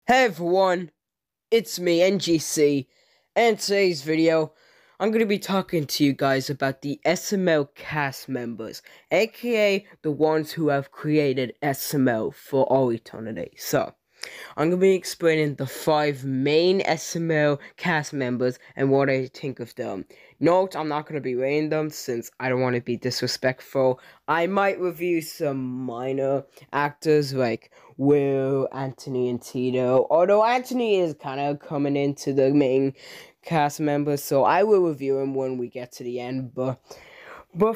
Hey everyone, it's me, NGC, and in today's video, I'm going to be talking to you guys about the SML cast members, aka the ones who have created SML for all eternity. So, I'm going to be explaining the 5 main SML cast members and what I think of them. Note, I'm not going to be rating them since I don't want to be disrespectful. I might review some minor actors like Will, Anthony, and Tito. Although Anthony is kind of coming into the main cast members, so I will review him when we get to the end. But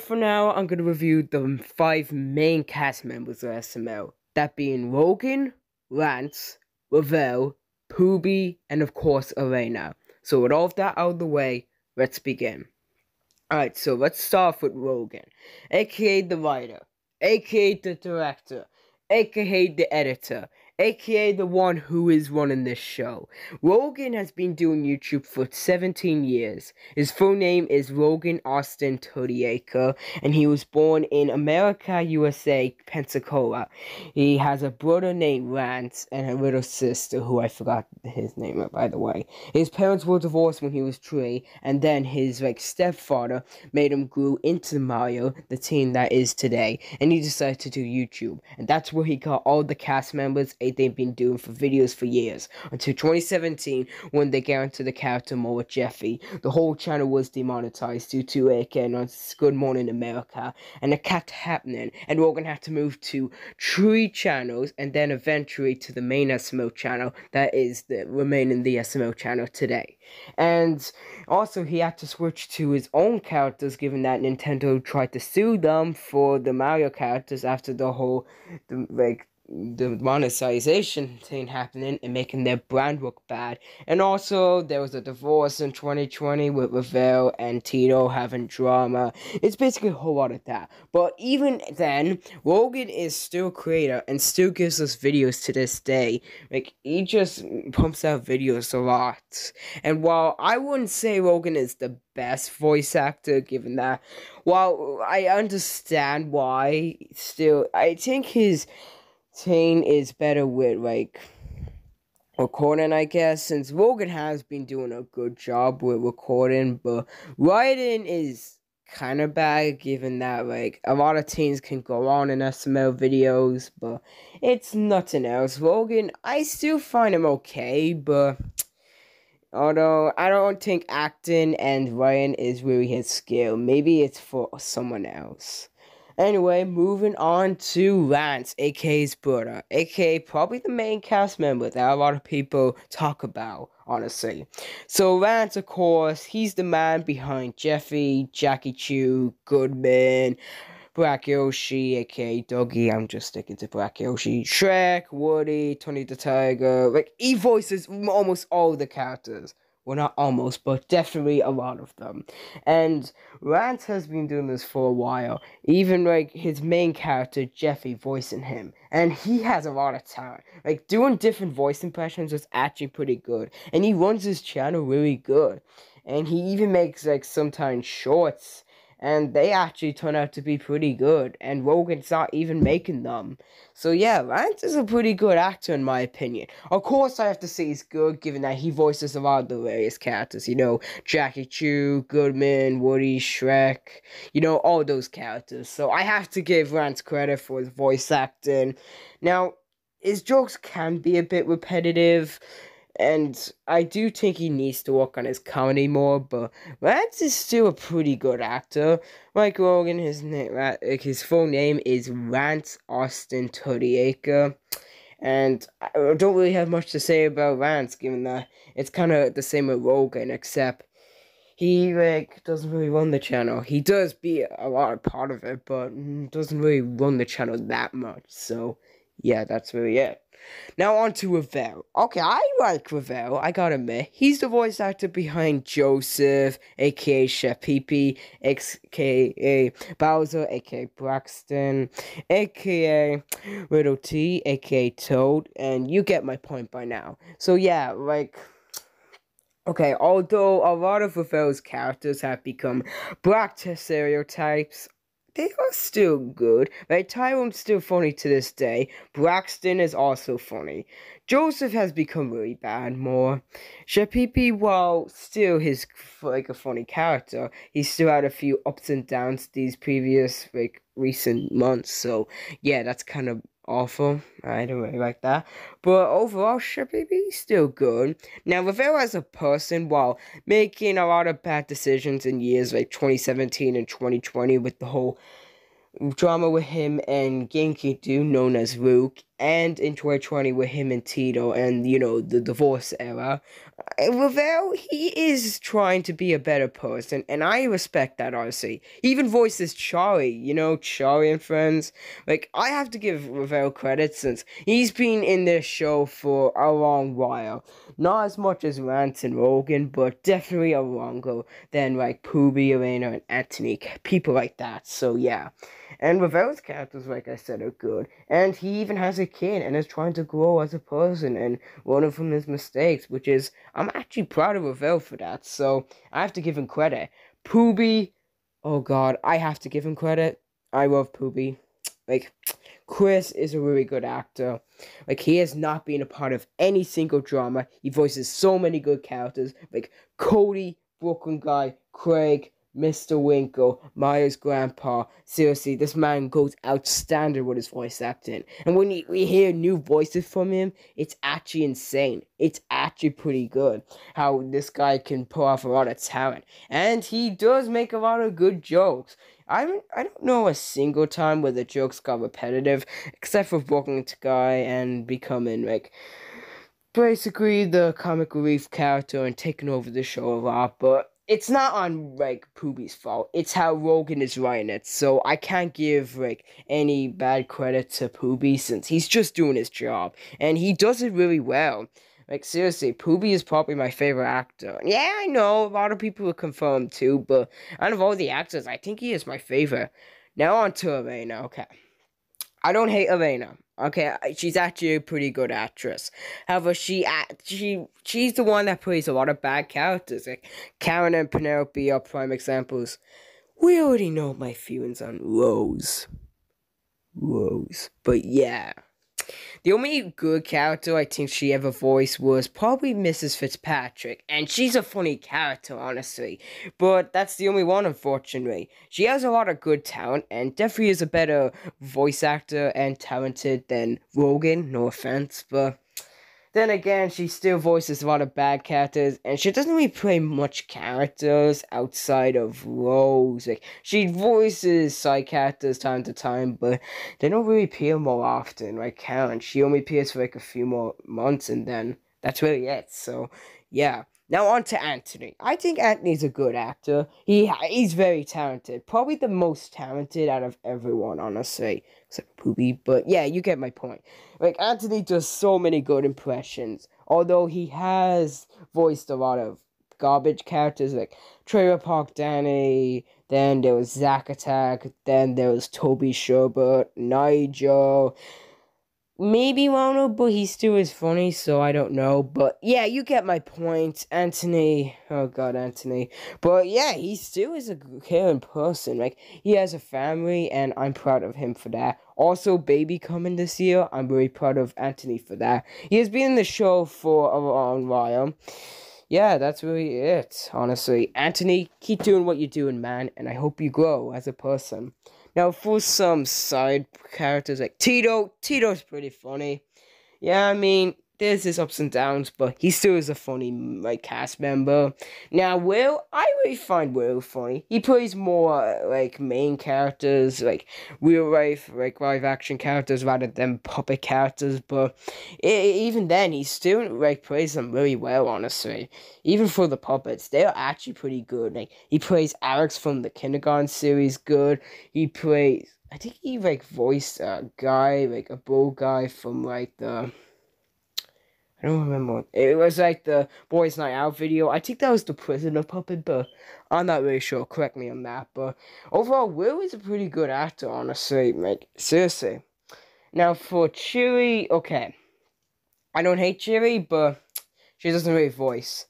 for now, I'm going to review the 5 main cast members of SML. That being Rogan, Lance, Ravel, Pooby, and of course Elena. So with all of that out of the way, let's begin. Alright, so let's start off with Rogan, aka the writer, aka the director, aka the editor, aka the one who is running this show. Rogan has been doing YouTube for 17 years. His full name is Rogan Austin Todiaker, and he was born in America, USA, Pensacola. He has a brother named Lance and a little sister who I forgot his name, by the way. His parents were divorced when he was 3, and then his stepfather made him grow into Mario, the teen that is today, and he decided to do YouTube, and that's where he got all the cast members they've been doing for videos for years, until 2017 when they got into the character more with Jeffy. The whole channel was demonetized due to again on Good Morning America, and it kept happening, and Rogan had to move to 3 channels, and then eventually to the main SML channel that is remaining the SML channel today. And also he had to switch to his own characters, given that Nintendo tried to sue them for the Mario characters after the monetization thing happening and making their brand look bad. And also there was a divorce in 2020 with Ravel and Tito having drama. It's basically a whole lot of that. But even then, Rogan is still a creator and still gives us videos to this day. He just pumps out videos a lot. And while I wouldn't say Rogan is the best voice actor, given that, while I understand why, still I think his thing is better with recording, I guess, since Rogan has been doing a good job with recording, but writing is kind of bad, given that a lot of teens can go on in SML videos, but it's nothing else. Rogan, I still find him okay, but although I don't think acting and writing is really his skill, maybe it's for someone else. Anyway, moving on to Lance, aka his brother, aka probably the main cast member that a lot of people talk about, honestly. So Lance, of course, he's the man behind Jeffy, Jackie Chu, Goodman, Black Yoshi, aka Doggy, I'm just sticking to Black Yoshi, Shrek, Woody, Tony the Tiger, he voices almost all the characters. Well, not almost, but definitely a lot of them. And Lance has been doing this for a while. Even his main character, Jeffy, voicing him. And he has a lot of talent. Doing different voice impressions is actually pretty good. And he runs his channel really good. And he even makes sometimes shorts, and they actually turn out to be pretty good, and Rogan's not even making them. So yeah, Lance is a pretty good actor in my opinion. Of course I have to say he's good, given that he voices a lot of the various characters, Jackie Chu, Goodman, Woody, Shrek, all those characters. So I have to give Lance credit for his voice acting. Now, his jokes can be a bit repetitive, and I do think he needs to work on his comedy more, but Lance is still a pretty good actor. Like Rogan, his full name is Lance Austin Todiaker, and I don't really have much to say about Lance, given that it's kind of the same with Rogan, except he doesn't really run the channel. He does be a lot of part of it, but doesn't really run the channel that much. So yeah, that's really it. Now on to Ravel. Okay, I like Ravel, I gotta admit. He's the voice actor behind Joseph, aka Chef Pee, aka Bowser, aka Braxton, aka Little T, aka Toad, and you get my point by now. So yeah, okay, although a lot of Ravel's characters have become black stereotypes, they are still good. Like, Tyrone's still funny to this day. Braxton is also funny. Joseph has become really bad more. Shapipi, while still his like a funny character, he still had a few ups and downs these previous like recent months. So yeah, that's kind of awful. I don't really like that. But overall, Shapipi is still good. Now, Rivera as a person, while making a lot of bad decisions in years like 2017 and 2020 with the whole drama with him and Genki Do, known as Rook, and in 2020 with him and Tito and, you know, the divorce era. Ravel, he is trying to be a better person, and I respect that, honestly. He even voices Charlie, you know, Charlie and Friends. Like, I have to give Ravel credit since he's been in this show for a long while. Not as much as Rance and Rogan, but definitely a longer than, like, Pooby, Elena, and Anthony. People like that, so yeah. And Ravel's characters, like I said, are good. And he even has a kid and is trying to grow as a person and learning from his mistakes, which is, I'm actually proud of Ravel for that. So I have to give him credit. Pooby, oh god, I have to give him credit. I love Pooby. Like, Chris is a really good actor. Like, he has not been a part of any single drama. He voices so many good characters. Like, Cody, Brooklyn Guy, Craig, Mr. Winkle, Maya's grandpa. Seriously, this man goes outstanding with his voice acting. And when we hear new voices from him, it's actually insane. It's actually pretty good how this guy can pull off a lot of talent. And he does make a lot of good jokes. I don't know a single time where the jokes got repetitive, except for Brooklyn Guy and becoming, like, basically the comic relief character and taking over the show a lot, but it's not on, like, Pooby's fault. It's how Rogan is writing it, so I can't give, like, any bad credit to Pooby since he's just doing his job, and he does it really well. Like, seriously, Pooby is probably my favorite actor. Yeah, I know, a lot of people will confirm too, but out of all the actors, I think he is my favorite. Now on to Elena, okay. I don't hate Elena. Okay, she's actually a pretty good actress. However, she's the one that plays a lot of bad characters. Like Karen and Penelope are prime examples. We already know my feelings on Rose. But yeah. The only good character I think she ever voiced was probably Mrs. Fitzpatrick, and she's a funny character, honestly. But that's the only one, unfortunately. She has a lot of good talent, and definitely is a better voice actor and talented than Rogan, no offense, but then again, she still voices a lot of bad characters, and she doesn't really play much characters outside of roles. Like, she voices side characters time to time, but they don't really appear more often, like Karen. She only appears for like a few more months, and then that's really it. So, yeah. Now on to Anthony. I think Anthony's a good actor. He's very talented. Probably the most talented out of everyone, honestly. Except Poopy. But yeah, you get my point. Like, Anthony does so many good impressions. Although he has voiced a lot of garbage characters like Trailer Park Danny, then there was Zack Attack, then there was Toby Sherbert, Nigel, maybe Ronald, but he still is funny, so I don't know. But yeah, you get my point. Anthony, oh god, Anthony. But yeah, he still is a caring person. Like, he has a family, and I'm proud of him for that. Also, baby coming this year, I'm very proud of Anthony for that. He has been in the show for a long while. Yeah, that's really it, honestly. Anthony, keep doing what you're doing, man, and I hope you grow as a person. Now, for some side characters like Tito's pretty funny. Yeah, I mean, there's his ups and downs, but he still is a funny, like, cast member. Now, Will, I really find Will funny. He plays more, like, main characters, like, real life, like, live action characters rather than puppet characters, but even then, he still, like, plays them really well, honestly. Even for the puppets, they're actually pretty good. Like, he plays Alex from the Kindergarten series good. He plays, I think he, like, voiced a guy, like, a bull guy from, like, I don't remember. It was like the Boys Night Out video. I think that was the Prisoner puppet, but I'm not really sure. Correct me on that. But overall, Will is a pretty good actor, honestly. Like, seriously. Now, for Cheery, okay. I don't hate Cheery, but she doesn't really voice.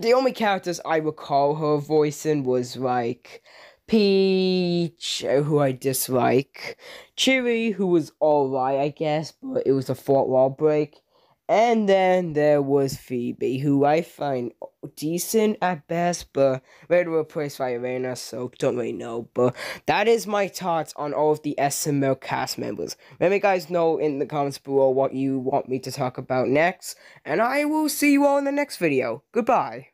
The only characters I recall her voicing was, like, Peach, who I dislike, Cheery, who was alright, I guess, but it was a fourth wall break, and then there was Phoebe, who I find decent at best, but ready to replace by Elena, so don't really know. But that is my thoughts on all of the SML cast members. Let me guys know in the comments below what you want me to talk about next, and I will see you all in the next video. Goodbye.